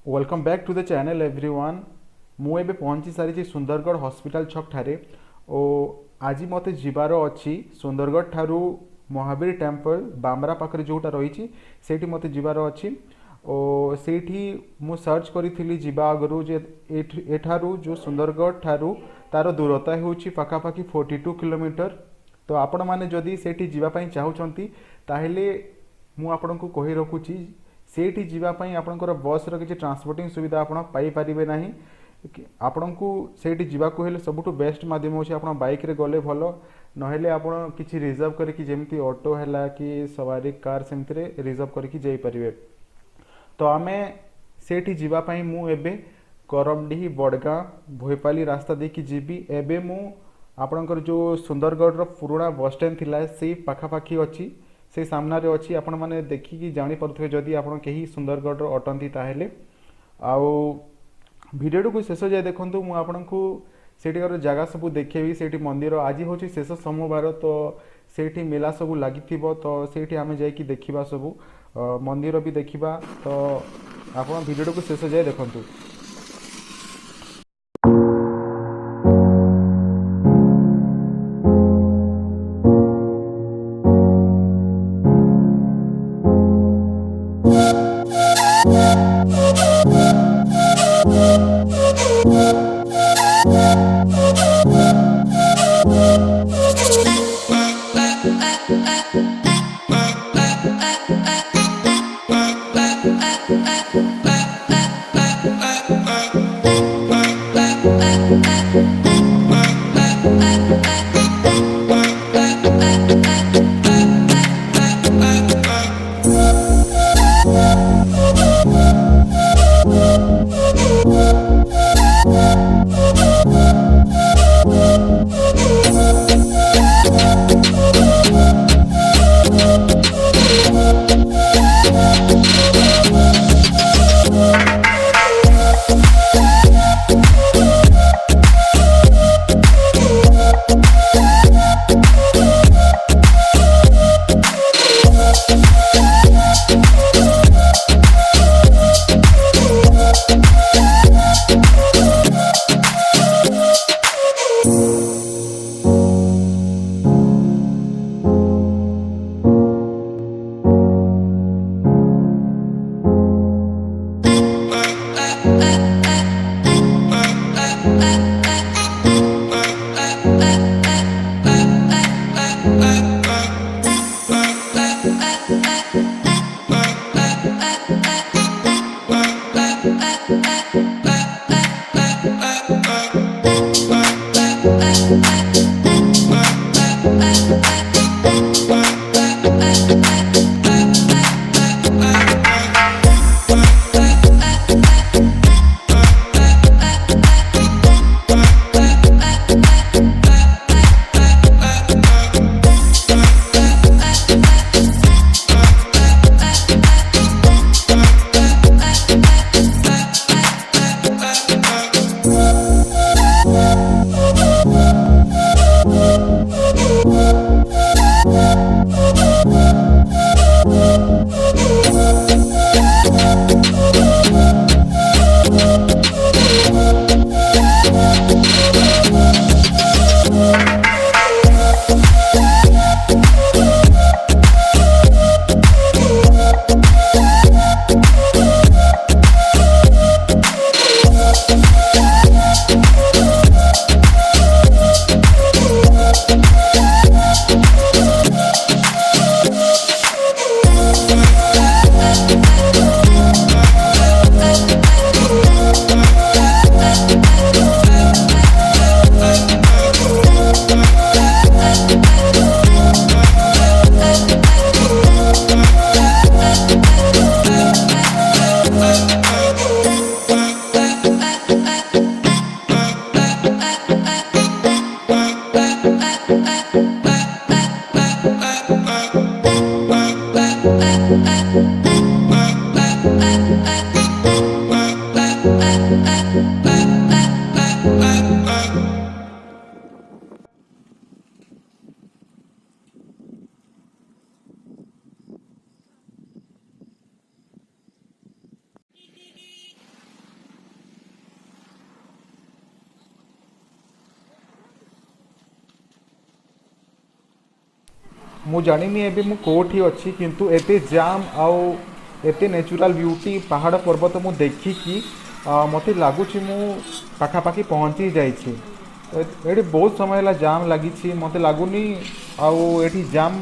Welcome back to the channel everyone. मु एबे पहुंची सारी सुंदरगढ़ हॉस्पिटल छक ठारे ओ आज मते जिबार अच्छी सुंदरगढ़ ठारू महावीर टेम्पल बामरा पाखरे जोटा रही सेठी मते जिबार अच्छी ओ सेठी मु सर्च करी जिबा आगरू जे एठारू जो सुंदरगढ़ ठारू तार दूरता होउची पाखापाखि 42 किलोमीटर। तो आपण माने जदि सेठी जिबा पई चाहुचंती ताहेले मु आपनको कहि रखुची सेठी जीवाई आपंकर बस किसी ट्रांसपोर्टिंग सुविधा आप पाइपर ना। आपण को सेठी जीवाकू हेले सबुठु बेस्ट माध्यम होची आपण बाइक रे गले भलो नहेले आपण किछि रिजर्व करके जेमती ऑटो हैला कि सवारी कार सेमती रे रिजर्व करके जाई परिवे। तो आमे सेठी जीवाई मु एबे करमडीही बड़गांव भोईपाली रास्ता देखी जीवी। एबे मु आपणकर जो सुंदरगढ़ रो पुराना बस स्टैंड थिला से पाखापाखी अच्छी से सामना रे अच्छी आपण माने देखिकी जानी पड़ुथे जदि आपण केही सुंदरगढ़ रो अटंती ताहेले आउ वीडियो को शेष जाए देखंतु मु आपनकु सेठीकार जगह सब देखेबी। सेठी मंदिर आज होची शेष सोमवार तो सेठी मेला सब लागिथिबो तो सेठी आमे जाइकी देखिबा सब मंदिर भी देखिबा। तो आपण वीडियो को शेष जाए देखंतु। ମୁଁ ଜାଣିନି ଏବେ ମୁଁ କେଉଁଠି ଅଛି କିନ୍ତୁ ଏତେ ଜାମ୍ ଆଉ ଏତେ ନ୍ୟାଚୁରାଲ୍ ବ୍ୟୁଟି ପାହାଡ଼ ପର୍ବତ ମୁଁ ଦେଖିକି ମୋତେ ଲାଗୁଛି ମୁଁ ପାଖାପାଖି ପହଞ୍ଚି ଯାଇଛି। ତ ଏଠି ବହୁତ ସମୟ ହେଲା ଜାମ୍ ଲାଗିଛି, ମୋତେ ଲାଗୁନି ଆଉ ଏଠି ଜାମ୍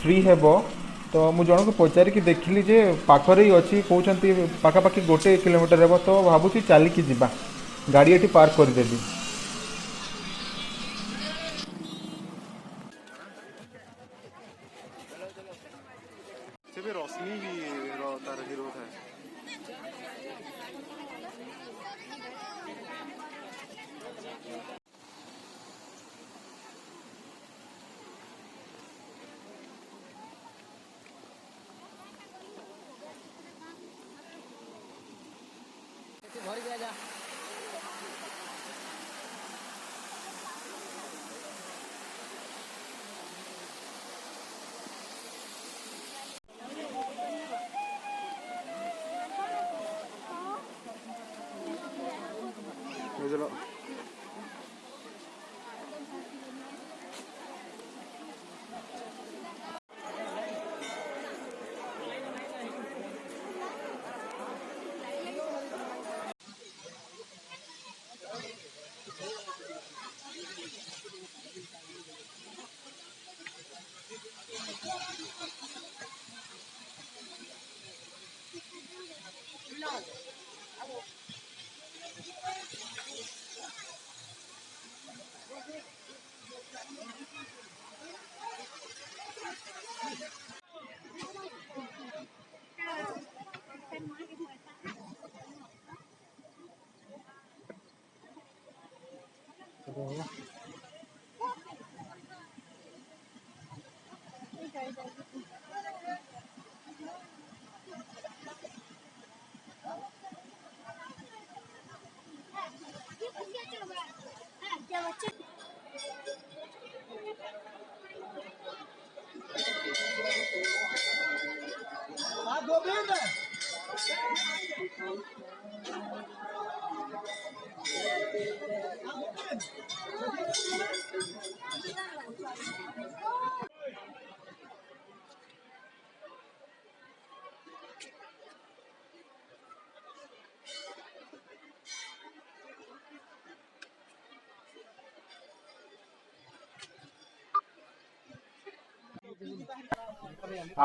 ଫ୍ରି ହେବ। ତ ମୁଁ ଜଣକୁ ପଚାରିକି ଦେଖିଲି ଯେ ପାଖରେ ହିଁ ଅଛି, କହୁଛନ୍ତି ପାଖାପାଖି 1 କିଲୋମିଟର ହେବ। ତ ଭାବୁଛି ଚାଲିକି ଯିବା, ଗାଡ଼ି ଏଠି ପାର୍କ କରିଦେବି। से भी रोशनी भी तार हीरो था। चलो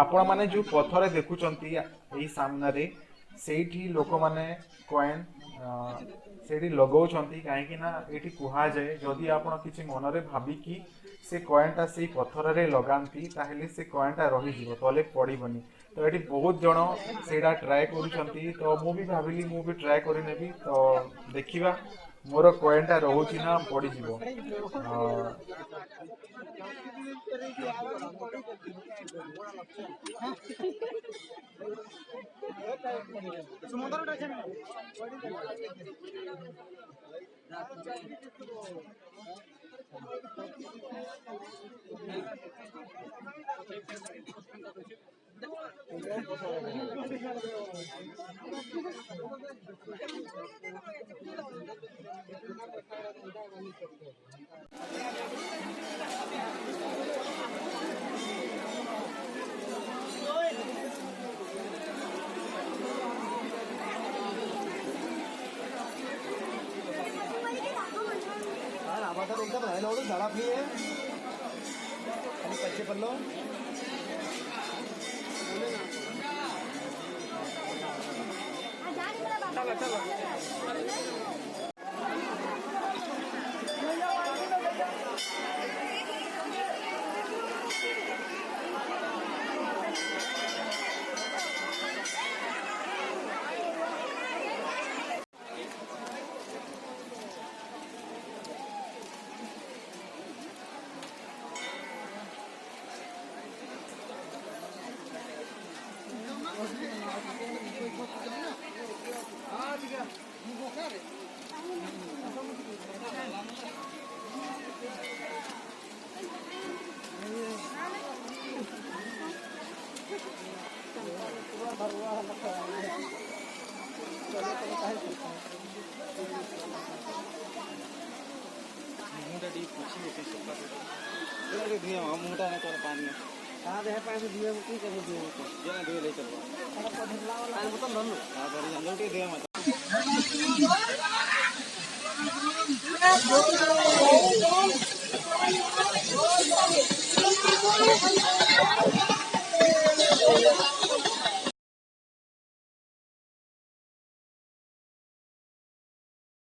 ଆପଣମାନେ ଯେଉଁ ପଥରେ ଦେଖୁଛନ୍ତି ଏଇ ସାମ୍ନାରେ, ସେଇଠି ଲୋକମାନେ କଏନ୍ ସେଇଠି ଲଗାଉଛନ୍ତି। କାହିଁକି ନା ଏଇଠି କୁହାଯାଏ ଯଦି ଆପଣ କିଛି ମନରେ ଭାବିକି ସେ କଏନ୍ଟା ସେଇ ପଥରରେ ଲଗାନ୍ତି ତାହେଲେ ସେ କଏନ୍ଟା ରହିଯିବ, ତଳେ ପଡ଼ିବନି। ତ ଏଠି ବହୁତ ଜଣ ସେଇଟା ଟ୍ରାଏ କରୁଛନ୍ତି, ତ ମୁଁ ବି ଭାବିଲି ମୁଁ ବି ଟ୍ରାଏ କରିନେବି। ତ ଦେଖିବା ମୋର କଏନ୍ଟା ରହୁଛି ନା ପଡ଼ିଯିବ। एकदम राहिलं होतं झाड आपली आहे आणि पैसे पडलो रे धुए हम मोटा ना चल पानी में कहां दे है पानी धुए में की कर धुए को जेना धुए ले चलवा अरे पधला वाला पानी बोतल लो हां धरी अंदर के धुए मत